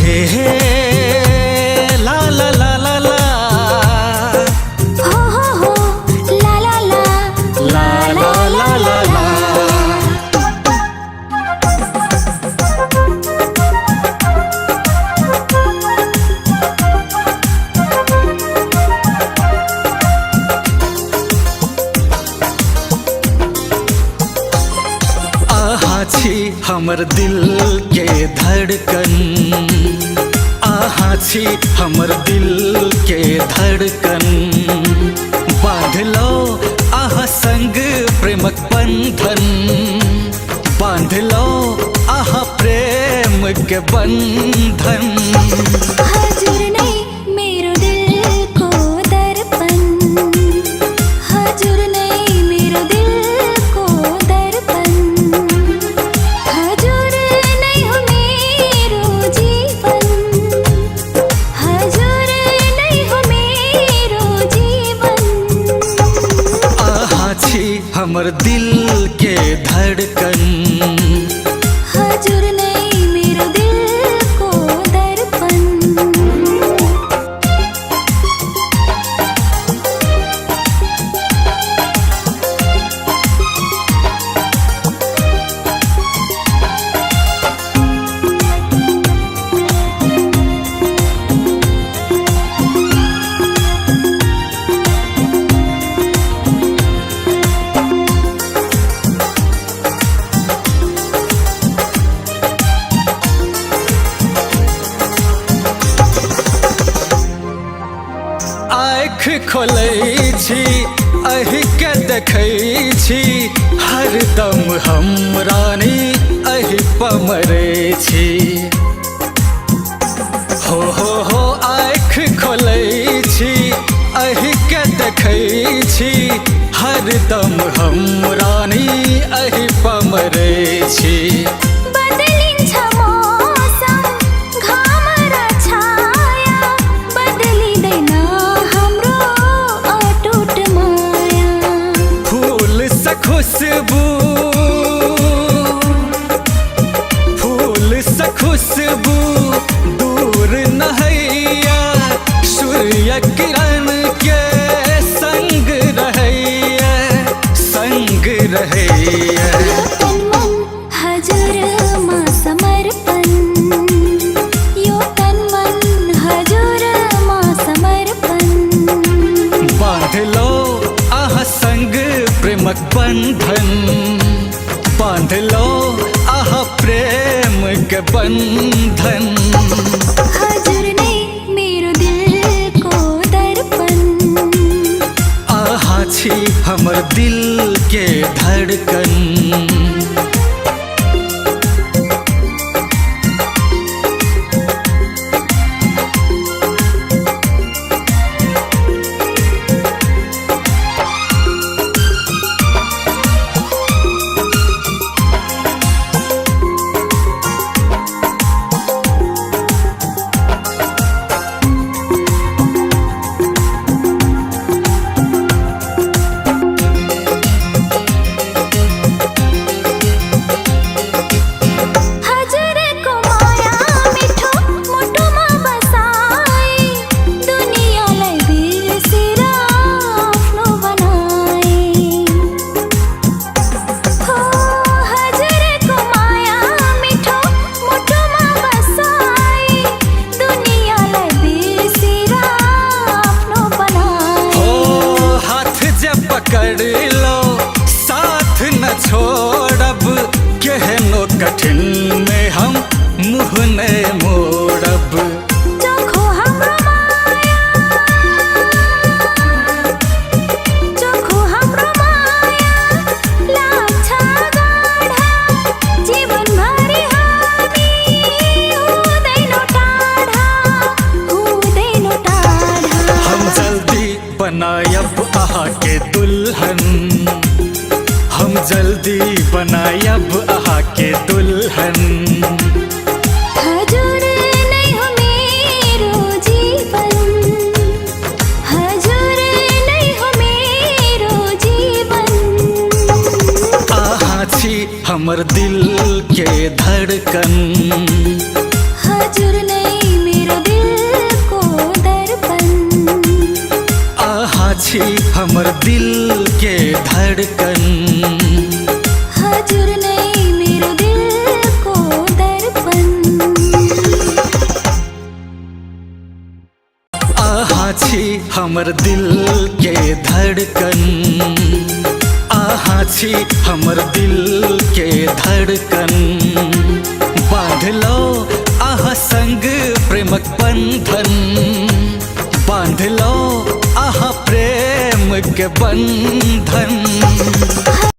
हे ला ला ला ला ला, हो ला ला ला ला ला ला ला ला। आहा छी हमर दिल के धड़कन, आहा छी हमर दिल के धड़कन। बांध लो आहा संग प्रेमक बंधन, बांध लो आहा प्रेम के बंधन। हजूर नहीं मेरो दिल को दर्पण, हजूर नहीं मेरो दिल को दर्पण। हजूर नहीं हो मेरो जीवन, हजूर नहीं हो मेरो जीवन। आहा छी हमर दिल के धड़कन, हजूर नहीं मेरो दिल को दर्पण। आँख खोलै छी अहि के देखै छी, हरदम हम रानी अहि पमरै छी। हो आँख खोलै छी अहि के देखै छी, हरदम हम रानी अहि पमरै छी। बदलिन्छ मौसम घाम र छाया, बदलिँदैन हाम्रो अटुट माया। फूल से खुशबू, फूल से खुशबू दूर नहैया, सूर्य किरण के संग रहैया, संग रहैया। यो तन मन हजूर मा समर्पण, यो तन मन हजूर मा समर्पण। बांध लो आहा संग प्रेमक बंधन, बांध लो आहा प्रेम के बंधन। हजूर नहीं मेरो दिल को दर्पण, आहा छी हमर दिल के धड़कन। हजूर को माया मिठो मुटुमा बसाई, दुनियालाई बिर्सेर आफ्नो बनाई। हो हजूर को माया मिठो मुटुमा बसाई, दुनियालाई बिर्सेर आफ्नो बनाई। हो हाथ जब पकड़ लो साथ न छोड़ब, केहनो कठिन में हम मुँह न मोड़ब। चोखो हाम्रो माया, चोखो हाम्रो माया लाग्छ गाढा, जीवनभरि हामी हुँदैनौँ टाढा, हुँदैनौँ टाढा। हम जल्दी बनायब आहा के दुल्हन, हम जल्दी बनायब आहा के दुल्हन। हजूर नहीं हो मेरो जीवन, हजूर नहीं हो मेरो जीवन। आहा छी हमर दिल के धड़कन, हजूर नहीं छी हमर दिल के धड़कन। हजूर नहीं मेरो दिल को दर्पण। आहा छी हमर दिल के धड़कन। आहा छी हमर दिल के धड़कन। बांध लो आहा संग प्रेमक बंधन। बांध लो आहा प्रेम के बंधन।